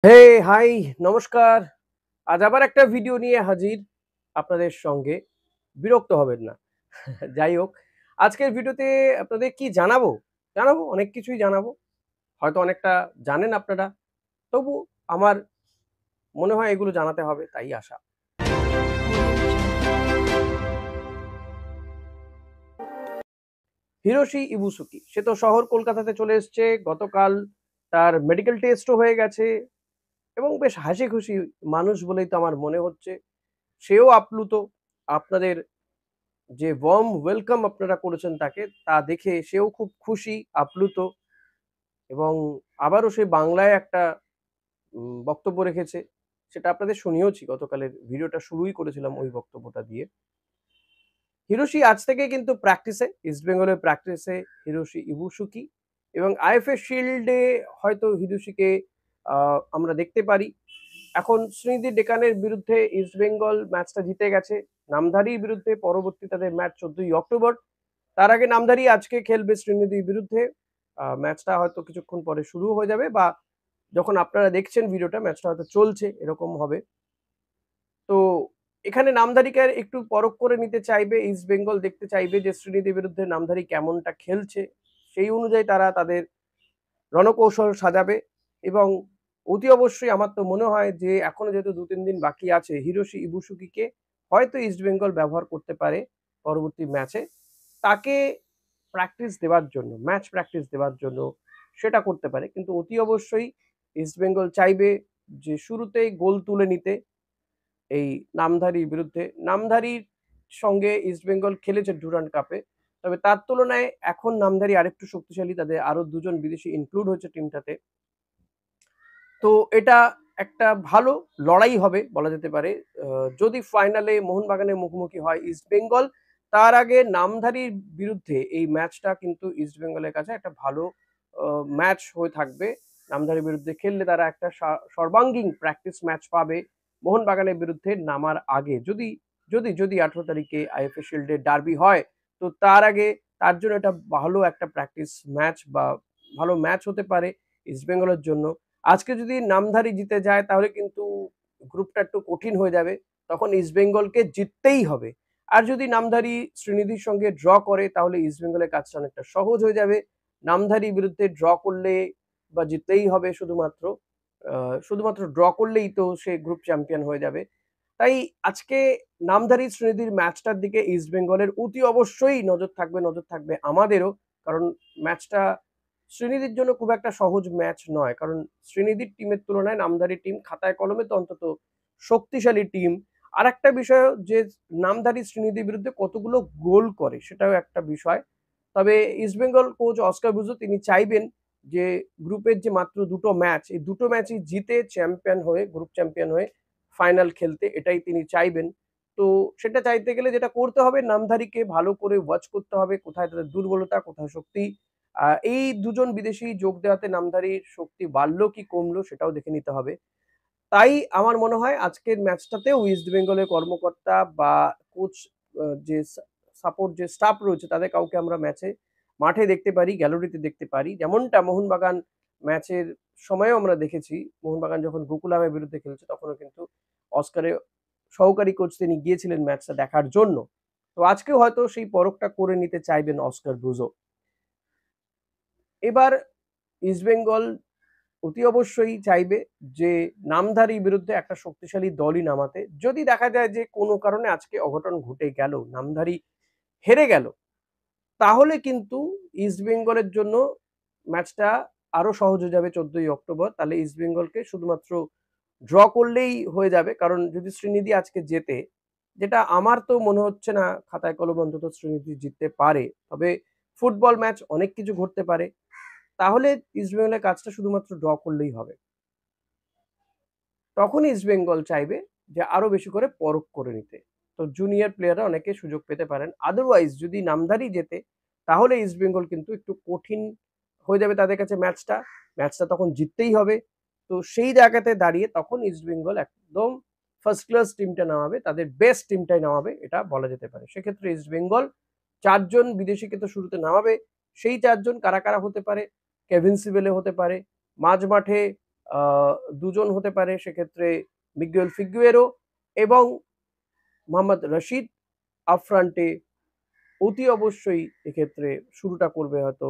হে high নমস্কার। আজ আবার একটা ভিডিও নিয়ে হাজির আপনাদের সঙ্গে। বিরক্ত হবেন না। যাই হোক, আজকের ভিডিওতে আপনাদের কি জানাবো? জানাবো, অনেক কিছুই জানাবো। হয়তো অনেকটা জানেন আপনারা। তবু আমার মনে হয় এগুলো জানাতে হবে, তাই আসা। হিরোশি ইবুসুকি সে তো শহর কলকাতাতে চলে এসছে। গতকাল তার মেডিকেল টেস্টও হয়ে গেছে এবং বেশ হাসিখুশি মানুষ বলেই তো আমার মনে হচ্ছে। সেও আপ্লুত। আপনাদের যে ওয়ার্ম ওয়েলকাম আপনারা করেছেন তাকে, তা দেখে সেও খুব খুশি, আপ্লুত এবং আবারও সে বাংলায় একটা বক্তব্য রেখেছে। সেটা আপনাদের শুনিয়েওছি, গতকালের ভিডিওটা শুরুই করেছিলাম ওই বক্তব্যটা দিয়ে। হিরোশি আজ থেকে কিন্তু প্র্যাকটিসে, ইস্ট বেঙ্গলের প্র্যাকটিসে হিরোশি ইবুসুকি এবং আইএফএ শিল্ডে হয়তো হিরোশিকে আমরা দেখতে পারি। এখন শ্রীনিধি ডেকানের বিরুদ্ধে ইস্ট বেঙ্গল ম্যাচটা জিতে গেছে। নামধারীর বিরুদ্ধে পরবর্তী তাদের ম্যাচ 14ই অক্টোবর। তার আগে নামধারী আজকে খেলবে শ্রীনিধির বিরুদ্ধে। ম্যাচটা হয়তো কিছুক্ষণ পরে শুরু হয়ে যাবে বা যখন আপনারা দেখছেন ভিডিওটা ম্যাচটা হয়তো চলছে এরকম হবে। তো এখানে নামধারীকে একটু পরখ করে নিতে চাইবে ইস্ট বেঙ্গল, দেখতে চাইবে যে শ্রীনিধির বিরুদ্ধে নামধারী কেমনটা খেলছে। সেই অনুযায়ী তারা তাদের রণকৌশল সাজাবে এবং অতি অবশ্যই আমার তো মনে হয় যে এখনো যেহেতু ২-৩ দিন বাকি আছে, হিরোশি ইবুসুকিকে হয়তো ইস্ট বেঙ্গল ব্যবহার করতে পারে পরবর্তী ম্যাচে। তাকে প্র্যাকটিস দেওয়ার জন্য, ম্যাচ প্র্যাকটিস দেওয়ার জন্য সেটা করতে পারে। কিন্তু অতি অবশ্যই ইস্ট বেঙ্গল চাইবে যে শুরুতেই গোল তুলে নিতে এই নামধারীর বিরুদ্ধে। নামধারীর সঙ্গে ইস্ট বেঙ্গল খেলেছে ডুরান্ড কাপে। তবে তার তুলনায় এখন নামধারী আরেকটু শক্তিশালী। তাদের আরো ২ জন বিদেশি ইনক্লুড হয়েছে টিমটাতে। তো এটা একটা ভালো লড়াই হবে বলা যেতে পারে। যদি ফাইনালে মোহনবাগানের মুখোমুখি হয় ইস্ট বেঙ্গল, তার আগে নামধারীর বিরুদ্ধে এই ম্যাচটা কিন্তু ইস্ট বেঙ্গলের কাছে একটা ভালো ম্যাচ হয়ে থাকবে। নামধারীর বিরুদ্ধে খেললে তারা একটা সর্বাঙ্গীন প্র্যাকটিস ম্যাচ পাবে মোহনবাগানের বিরুদ্ধে নামার আগে। যদি ১৮ তারিখে আইএফএ শিল্ডে ডার্বি হয়, তো তার আগে তার জন্য এটা ভালো একটা প্র্যাকটিস ম্যাচ বা ভালো ম্যাচ হতে পারে ইস্ট বেঙ্গলের জন্য। আজকে যদি নামধারী জিতে যায় তাহলে কিন্তু গ্রুপটা একটু কঠিন হয়ে যাবে। তখন ইস্ট বেঙ্গলকে জিততেই হবে। আর যদি নামধারী শ্রীনিধির সঙ্গে ড্র করে তাহলে ইস্ট বেঙ্গলের কাজটা অনেকটা সহজ হয়ে যাবে। নামধারীর বিরুদ্ধে ড্র করলে বা জিতলেই হবে শুধুমাত্র। শুধুমাত্র ড্র করলেই তো সে গ্রুপ চ্যাম্পিয়ন হয়ে যাবে। তাই আজকে নামধারী শ্রীনিধির ম্যাচটার দিকে ইস্ট বেঙ্গলের অতি অবশ্যই নজর থাকবে আমাদেরও। কারণ ম্যাচটা শ্রীনিধির জন্য খুব একটা সহজ ম্যাচ নয়। কারণ শ্রীনিধির টিমের তুলনায় নামধারী টিম খাতায় কলমে তো অন্তত শক্তিশালী টিম। আরেকটা বিষয় যে নামধারী শ্রীনিধির বিরুদ্ধে কতগুলো গোল করে সেটাও একটা বিষয়। তবে ইস্টবেঙ্গল কোচ অস্কার ব্রুজো তিনি চাইবেন যে গ্রুপের যে মাত্র ২ টো ম্যাচ, এই ২ টো ম্যাচই জিতে চ্যাম্পিয়ন হয়ে, গ্রুপ চ্যাম্পিয়ন হয়ে ফাইনাল খেলতে, এটাই তিনি চাইবেন। তো সেটা চাইতে গেলে যেটা করতে হবে, নামধারীকে ভালো করে ওয়াচ করতে হবে কোথায় তাদের দুর্বলতা, কোথায় শক্তি। এই ২ জন বিদেশি যোগ দেওয়াতে নামধারীর শক্তি বাড়লো কি কমলো সেটাও দেখে নিতে হবে। তাই আমার মনে হয় আজকের ম্যাচটাতেও ইস্ট বেঙ্গলের কর্মকর্তা বা কোচ যে সাপোর্ট যে স্টাফ রয়েছে তাদের কাউকে আমরা মাঠে দেখতে পারি, গ্যালারিতে দেখতে পারি। যেমনটা মোহনবাগান ম্যাচের সময়েও আমরা দেখেছি। মোহনবাগান যখন গোকুলামের বিরুদ্ধে খেলেছে তখনও কিন্তু অস্কারের সহকারী কোচ তিনি গিয়েছিলেন ম্যাচটা দেখার জন্য। তো আজকেও হয়তো সেই পরখটা করে নিতে চাইবেন অস্কার ব্রুজো। এবার ইস্টবেঙ্গল অতি অবশ্যই চাইবে যে নামধারীর বিরুদ্ধে একটা শক্তিশালী দলই নামাতে। যদি দেখা যায় যে কোনো কারণে আজকে অঘটন ঘটে গেল, নামধারী হেরে গেল, তাহলে কিন্তু ইস্টবেঙ্গলের জন্য ম্যাচটা আরো সহজ হয়ে যাবে ১৪ই অক্টোবর। তাহলে ইস্টবেঙ্গলকে শুধুমাত্র ড্র করলেই হয়ে যাবে। কারণ যদি শ্রীনিধি আজকে জেতে, যেটা আমার তো মনে হচ্ছে না খাতায় কলমে অন্তত শ্রীনিধি জিততে পারে। তবে ফুটবল ম্যাচ অনেক কিছু ঘটতে পারে। তাহলে ইস্টবেঙ্গলের কাজটা শুধুমাত্র ড্র করলেই হবে। তখনই ইস্টবেঙ্গল চাইবে যে আরো বেশি করে পরখ করে নিতে। তো জুনিয়র প্লেয়াররা অনেকে সুযোগ পেতে পারেন। আদারওয়াইজ যদি নামধারী জেতে তাহলে ইস্টবেঙ্গল কিন্তু একটু কঠিন হয়ে যাবে তাদের কাছে ম্যাচটা। ম্যাচটা তখন জিততেই হবে। তো সেই জায়গাতে দাঁড়িয়ে তখন ইস্টবেঙ্গল একদম ফার্স্ট ক্লাস টিমটা নামাবে। তাদের বেস্ট টিমটাই নামাবে এটা বলা যেতে পারে। সেক্ষেত্রে ইস্টবেঙ্গল ৪ জন বিদেশিকে তো শুরুতে নামাবে। সেই ৪ জন কারা হতে পারে? কেভিন সিবেলে হতে পারে। মাঝমাঠে দুজন হতে পারে সেক্ষেত্রে মিগুয়েল ফিগুয়েরো এবং মোহাম্মদ রশিদ আফ্রান্টে অতি অবশ্যই এক্ষেত্রে শুরুটা করবে হয়তো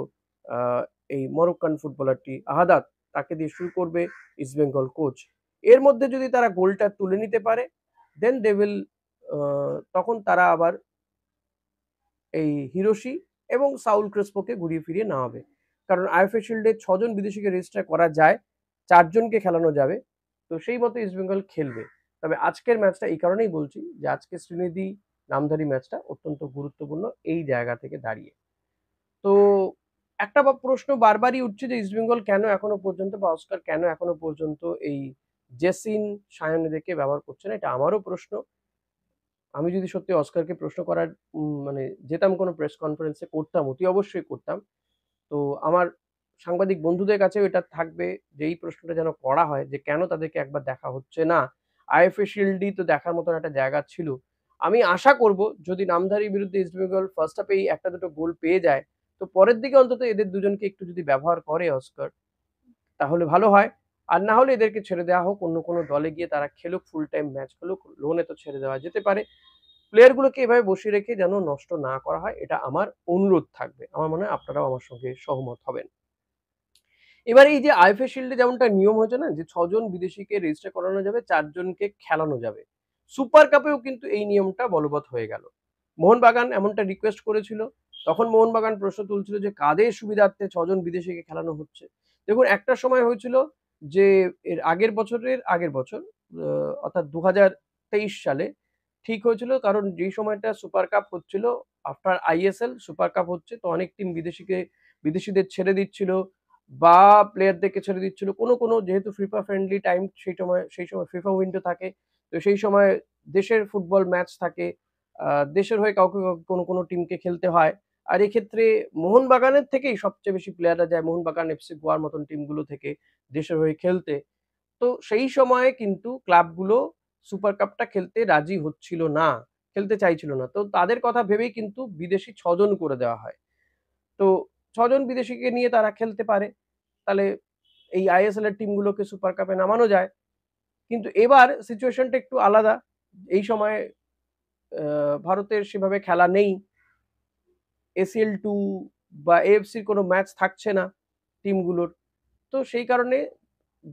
এই মরক্কান ফুটবলারটি আহাদাত, তাকে দিয়ে শুরু করবে ইস্টবেঙ্গল কোচ। এর মধ্যে যদি তারা গোলটা তুলে নিতে পারে দেন দে উইল, তখন তারা আবার এই হিরোশি এবং সাউল ক্রেসপোকে ঘুরিয়ে ফিরিয়ে নামাবে। কারণ আইএফএ শিল্ডে 6 জন বিদেশিকে রেজিস্টার করা যায়, 4 জনকে খেলানো যাবে, তো সেই মতো ইস্টবেঙ্গল খেলবে। তবে আজকের ম্যাচটা এই কারণেই বলছি যে আজকে শ্রীনিধি নামধারী ম্যাচটা অত্যন্ত গুরুত্বপূর্ণ এই জায়গা থেকে দাঁড়িয়ে। তো একটা প্রশ্ন বারবারই উঠছে যে ইস্টবেঙ্গল কেন এখনো পর্যন্ত বা অস্কার কেন এখনো পর্যন্ত এই জেসিন সায়নেদেরকে ব্যবহার করছে না, এটা আমারও প্রশ্ন। আমি যদি সত্যি অস্কারকে প্রশ্ন করার মানে যেতাম কোনো প্রেস কনফারেন্সে, করতাম, অতি অবশ্যই করতাম। তো আমার সাংবাদিক বন্ধুদের কাছেও এটা থাকবে যে এই প্রশ্নটা যেন করা হয় যে কেন তাদেরকে একবার দেখা হচ্ছে না। আইএফএ শিল্ডই তো দেখার মতন একটা জায়গা ছিল। আমি আশা করব যদি নামধারীর বিরুদ্ধে ইস্টবেঙ্গল ফার্স্ট হাফেই 1-2 গোল পেয়ে যায়, তো পরের দিকে অন্তত এদের দুজনকে একটু যদি ব্যবহার করে অস্কার, তাহলে ভালো হয়। আর না হলে এদেরকে ছেড়ে দেওয়া হোক, অন্য কোনো দলে গিয়ে তারা খেলুক, ফুল টাইম ম্যাচ খেলুক, লোনে তো ছেড়ে দেওয়া যেতে পারে। প্লেয়ারগুলোকে এভাবে বসিয়ে রেখে যেন নষ্ট না করা হয়, এটা আমার অনুরোধ থাকবে। আমার মনে হয় আপনারাও আমার সঙ্গে সহমত হবেন। এবার এই যে আইএফএ শিল্ডে যেমনটা নিয়ম হয়েছে না যে 6 জন বিদেশিকে রেজিস্টার করানো যাবে, 4 জনকে খেলানো যাবে, সুপার কাপেও কিন্তু এই নিয়মটা বলবৎ হয়ে গেল। মোহনবাগান এমনটা রিকোয়েস্ট করেছিল, তখন মোহনবাগান প্রশ্ন তুলছিল যে কাদের সুবিধার্থে 6 জন বিদেশিকে খেলানো হচ্ছে। দেখুন একটা সময় হয়েছিল যে এর আগের বছর অর্থাৎ 2023 সালে ঠিক হয়েছিল, কারণ যেই সময়টা সুপার কাপ হচ্ছিল আফটার আইএসএল সুপার কাপ হচ্ছে, তো অনেক টিম বিদেশিদের ছেড়ে দিচ্ছিল বা প্লেয়ারদেরকে ছেড়ে দিচ্ছিল। কোনো যেহেতু ফিফা ফ্রেন্ডলি টাইম সেই সময় ফিফা উইন্ডো থাকে। তো সেই সময় দেশের ফুটবল ম্যাচ থাকে। দেশের হয়ে কাউকে কোনো টিমকে খেলতে হয়। আর এক্ষেত্রে মোহনবাগানের থেকেই সবচেয়ে বেশি প্লেয়াররা যায় মোহনবাগান, এফসি গোয়ার মতন টিমগুলো থেকে দেশের হয়ে খেলতে। তো সেই সময়ে কিন্তু ক্লাবগুলো সুপার কাপটা খেলতে রাজি হচ্ছিল না, খেলতে চাইছিল না। তো তাদের কথা ভেবেই কিন্তু বিদেশি 6 জন করে দেওয়া হয়। তো 6 জন বিদেশিকে নিয়ে তারা খেলতে পারে। তাহলে এই আইএসএল এর টিমগুলোকে সুপার কাপে নামানো যায়। কিন্তু এবার সিচুয়েশনটা একটু আলাদা। এই সময় ভারতের সেভাবে খেলা নেই। এসিএল 2 বা এএফসির কোনো ম্যাচ থাকছে না টিমগুলোর। তো সেই কারণে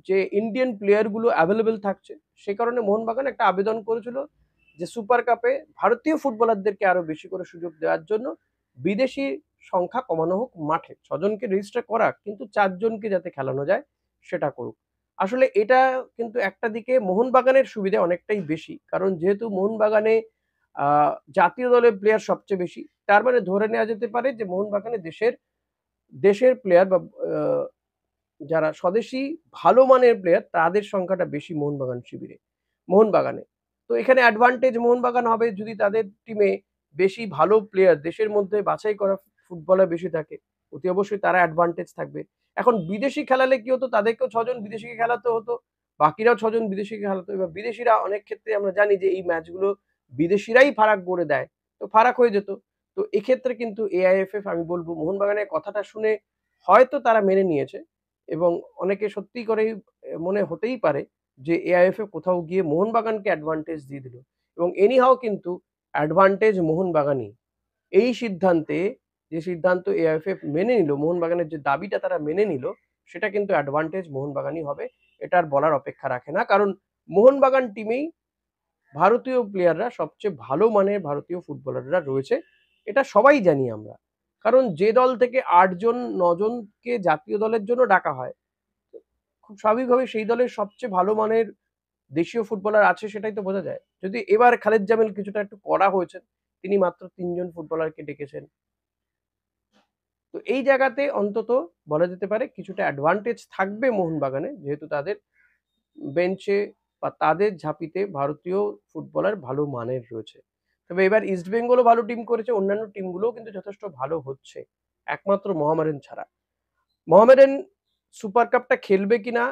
যে ইন্ডিয়ান প্লেয়ারগুলো অ্যাভেলেবল থাকছে, সে কারণে মোহনবাগান একটা আবেদন করেছিল যে সুপার কাপে ভারতীয় ফুটবলারদেরকে আরো বেশি করে সুযোগ দেওয়ার জন্য বিদেশি সংখ্যা কমানো হোক মাঠে। 6 জনকে রেজিস্টার করা কিন্তু 4 জনকে যাতে খেলানো যায় সেটা করুক। আসলে এটা কিন্তু একটা দিকে মোহনবাগানের সুবিধা অনেকটাই বেশি। কারণ যেহেতু মোহনবাগানে আ জাতীয় দলের প্লেয়ার সবচেয়ে বেশি। তার মানে ধরে নেওয়া যেতে পারে যে মোহনবাগানে দেশের প্লেয়ার বা আ যারা স্বদেশী ভালো মানের প্লেয়ার তাদের সংখ্যাটা বেশি মোহনবাগানে। তো এখানে অ্যাডভান্টেজ মোহনবাগান হবে যদি তাদের টিমে বেশি ভালো প্লেয়ার দেশের মধ্যে বাছাই করা ফুটবলার বেশি থাকে। অতি অবশ্যই তারা অ্যাডভান্টেজ থাকবে। এখন বিদেশি খেলালে কি হতো, তাদেরকেও 6 জন বিদেশিকে খেলাতে হতো। বাকিরাও 6 জন বিদেশিকে খেলাতো। এবার বিদেশিরা অনেক ক্ষেত্রে আমরা জানি যে এই ম্যাচগুলো বিদেশিরাই ফারাক করে দেয়। তো ফারাক হয়ে যেত। তো এক্ষেত্রে কিন্তু এআইএফএফ আমি বলব মোহনবাগানের কথাটা শুনে হয়তো তারা মেনে নিয়েছে এবং অনেকে সত্যি করেই মনে হতেই পারে যে এআইএফএফ কোথাও গিয়ে মোহনবাগানকে অ্যাডভান্টেজ দিয়ে দিল এবং এনিহাও কিন্তু অ্যাডভান্টেজ মোহনবাগানই। এই সিদ্ধান্তে যে সিদ্ধান্ত এআইএফএফ মেনে নিল, মোহনবাগানের যে দাবিটা তারা মেনে নিল, সেটা কিন্তু অ্যাডভান্টেজ মোহনবাগানই হবে। এটা আর বলার অপেক্ষা রাখে না। কারণ মোহনবাগান টিমেই ভারতীয় প্লেয়াররা সবচেয়ে ভালো মানের ভারতীয় ফুটবলাররা রয়েছে। এটা সবাই জানি আমরা। কারণ যে দল থেকে ৮ জন ৯ জনকে জাতীয় দলের জন্য ডাকা হয়, খুব স্বাভাবিকভাবেই সেই দলের সবচেয়ে ভালো মানের দেশীয় ফুটবলার আছে সেটাই তো বোঝা যায়। যদি এবার খালেদ জামিল কিছুটা একটু কড়া হয়েছেন, তিনি মাত্র ৩ জন ফুটবলারকে ডেকেছেন। তো এই জায়গাতে অন্তত বলা যেতে পারে কিছুটা অ্যাডভান্টেজ থাকবে মোহনবাগানে, যেহেতু তাদের বেঞ্চে বা তাদের ঝাঁপিতে ভারতীয় ফুটবলার ভালো মানের রয়েছে। তবে এবার ইস্টবেঙ্গলও ভালো টিম করেছে, অন্যান্য টিমগুলোও কিন্তু যথেষ্ট ভালো হচ্ছে। একমাত্র মোহামেডান ছাড়া। মোহামেডান সুপার কাপটা খেলবে কিনা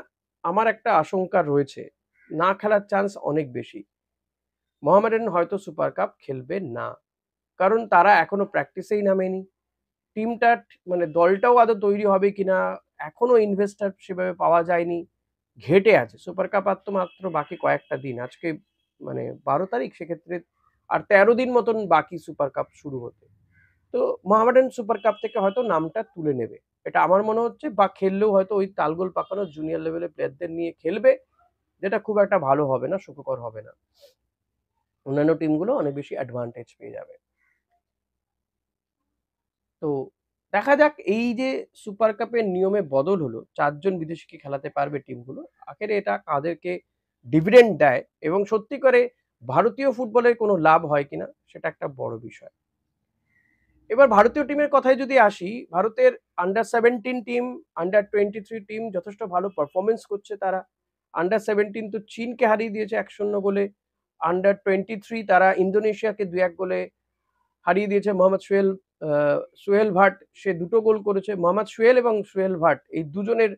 আমার একটা আশঙ্কা রয়েছে। না খেলার চান্স অনেক বেশি। মোহামেডান হয়তো সুপার কাপ খেলবে না। কারণ তারা এখনো প্র্যাকটিসেই নামেনি। টিমটা মানে দলটাও আদৌ তৈরি হবে কিনা এখনো ইনভেস্টর সেভাবে পাওয়া যায়নি। ঘেঁটে আছে। সুপার কাপ আর তো মাত্র বাকি কয়েকটা দিন। আজকে মানে ১২ তারিখ, সেক্ষেত্রে আর ১৩ দিন মতন বাকি সুপার কাপ শুরু হতে। তো মোহামেডান সুপার কাপ থেকে হয়তো নামটা তুলে নেবে। এটা আমার মনে হচ্ছে, বা খেললেও হয়তো ওই তালগোল পাকানো জুনিয়র লেভেলের প্লেয়ারদের নিয়ে খেলবে, যেটা খুব একটা ভালো হবে না, সুখকর হবে না। অন্যান্য টিমগুলো অনেক বেশি অ্যাডভান্টেজ পেয়ে যাবে। তো দেখা যাক, এই যে সুপার কাপের নিয়মে বদল হলো, ৪ জন বিদেশিকে খেলাতে পারবে টিমগুলো। আখেরে এটা কাদেরকে ডিভিডেন্ড দেয় এবং সত্যি করে ভারতীয় ফুটবলের কোনো লাভ হয় কিনা সেটা একটা বড় বিষয়। এবার ভারতীয় টিমের কথায় যদি আসি, ভারতের আন্ডার 17 টিম, আন্ডার 23 টিম যথেষ্ট ভালো পারফরমেন্স করছে তারা। আন্ডার 17 তো চীনকে হারিয়ে দিয়েছে ১-০ গোলে। আন্ডার 23 তারা ইন্দোনেশিয়াকে ২-১ গোলে হারিয়ে দিয়েছে। মোহাম্মদ সোহেল ভাট সে ২ টো গোল করেছে। মোহাম্মদ সোহেল এবং সোহেল ভাট এই দুজনের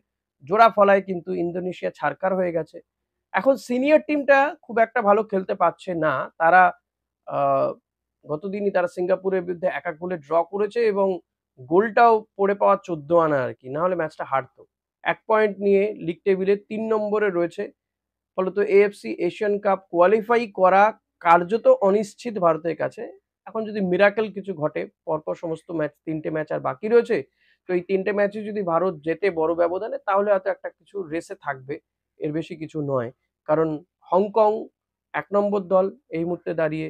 জোড়া ফলায় কিন্তু ইন্দোনেশিয়া ছারখার হয়ে গেছে। এখন সিনিয়র টিমটা খুব একটা ভালো খেলতে পারছে না। তারা আ গতদিনই তারা সিঙ্গাপুরের বিরুদ্ধে ১-১ গোলে ড্র করেছে এবং গোলটাও পড়ে পাওয়া ১৪ আনা আরকি। না হলে ম্যাচটা হারতো। ১ পয়েন্ট নিয়ে লিগ টেবিলে ৩ নম্বরে রয়েছে। ফলত এএফসি এশিয়ান কাপ কোয়ালিফাই করা কার্যত অনিশ্চিত ভারতের কাছে। এখন যদি মিরাকেল কিছু ঘটে, পরপর সমস্ত ম্যাচ ৩ টে ম্যাচ আর বাকি রয়েছে। তো এই ৩ টে ম্যাচে যদি ভারত জেতে বড় ব্যবধানে, তাহলে হয়তো একটা কিছু রেসে থাকবে। এর বেশি কিছু নয়। কারণ হংকং ১ নম্বর দল এই মুহূর্তে দাঁড়িয়ে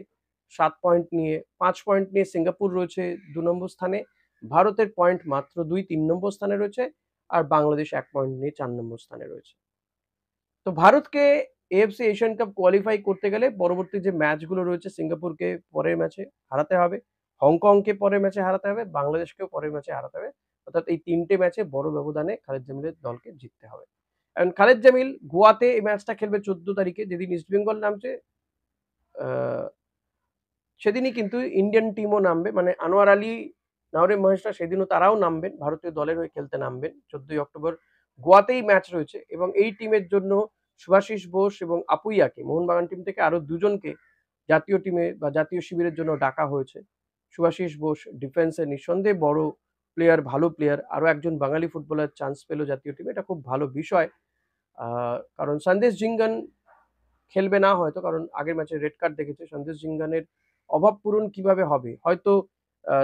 ৭ পয়েন্ট নিয়ে, ৫ পয়েন্ট নিয়ে সিঙ্গাপুর রয়েছে ২ নম্বর স্থানে। ভারতের পয়েন্ট মাত্র ২, ৩ নম্বর স্থানে রয়েছে। আর বাংলাদেশ ১ পয়েন্ট নিয়ে ৪ নম্বর স্থানে রয়েছে। তো ভারতকে এএফসি এশিয়ান কাপ কোয়ালিফাই করতে গেলে পরবর্তী যে ম্যাচগুলো রয়েছে, সিঙ্গাপুরকে পরের ম্যাচে হারাতে হবে, হংকংকে পরের ম্যাচে হারাতে হবে, বাংলাদেশকেও পরের ম্যাচে হারাতে হবে। অর্থাৎ এই ৩ টে ম্যাচে বড় ব্যবধানে খালেদ জামিলের দলকে জিততে হবে। কারণ খালেদ জামিল গোয়াতে এই ম্যাচটা খেলবে ১৪ তারিখে, যেদিন ইস্টবেঙ্গল নামছে আ সেদিনই কিন্তু ইন্ডিয়ান টিমও নামবে। মানে আনোয়ার আলী, নওরিম মহেশরা সেদিনও তারাও নামবেন। ভারতীয় দলের হয়ে খেলতে নামবেন। ১৪ই অক্টোবর গোয়াতেই ম্যাচ রয়েছে এবং এই টিমের জন্য শুভাশিস বোস এবং আপুইয়াকে, মোহনবাগান টিম থেকে আরো ২ জনকে জাতীয় টিমে বা জাতীয় শিবিরের জন্য ডাকা হয়েছে। শুভাশিস বোস ডিফেন্সে নিঃসন্দেহে বড় প্লেয়ার, ভালো প্লেয়ার। আরো একজন বাঙালি ফুটবলার চান্স পেল জাতীয় টিমে। এটা খুব ভালো বিষয়। আ কারণ সন্দেশ ঝিঙ্গান খেলবে না হয়তো, কারণ আগের ম্যাচে রেড কার্ড দেখেছে। সন্দেশ ঝিঙ্গানের অভাব পূরণ কিভাবে হবে? হয়তো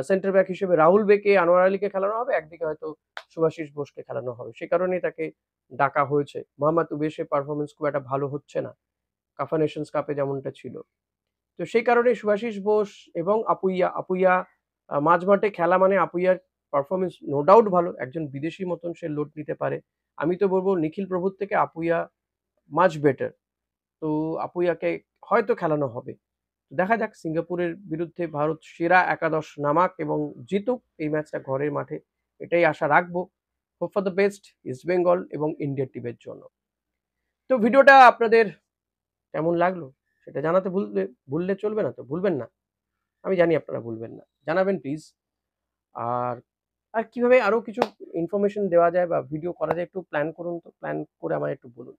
সেন্টার ব্যাক হিসেবে রাহুল বেকে, আনোয়ার আলীকে খেলানো হবে। একদিকে হয়তো শুভাশিস বোসকে খেলানো হবে। সে কারণেই তাকে ডাকা হয়েছে। মোহাম্মদ উবেশের পারফরম্যান্স খুব একটা ভালো হচ্ছে না। কাফা নেশনস কাপে যেমনটা ছিল। তো সেই কারণে শুভাশিস বোস এবং আপুইয়া মাঝমাঠে খেলা মানে আপুইয়ার পারফরম্যান্স নো ডাউট ভালো। একজন বিদেশীর মতন সে লোড নিতে পারে। আমি তো বলব নিখিল প্রভুর থেকে আপুইয়া মাচ বেটার। তো আপুইয়াকে হয়তো খেলানো হবে। দেখা যাক, সিঙ্গাপুরের বিরুদ্ধে ভারত সেরা একাদশ নামাক এবং জিতুক এই ম্যাচটা ঘরের মাঠে। এটাই আশা রাখবো। Hope for the best east Bengal এবং ইন্ডিয়ান টিমের জন্য। তো ভিডিওটা আপনাদের কেমন লাগলো সেটা জানাতে ভুললে চলবে না তো? ভুলবেন না। আমি জানি আপনারা ভুলবেন না। জানাবেন প্লিজ। আর কিভাবে আরো কিছু ইনফরমেশন দেওয়া যায় বা ভিডিও করা যায়, একটু প্ল্যান করুন তো। প্ল্যান করে আমায় একটু বলুন।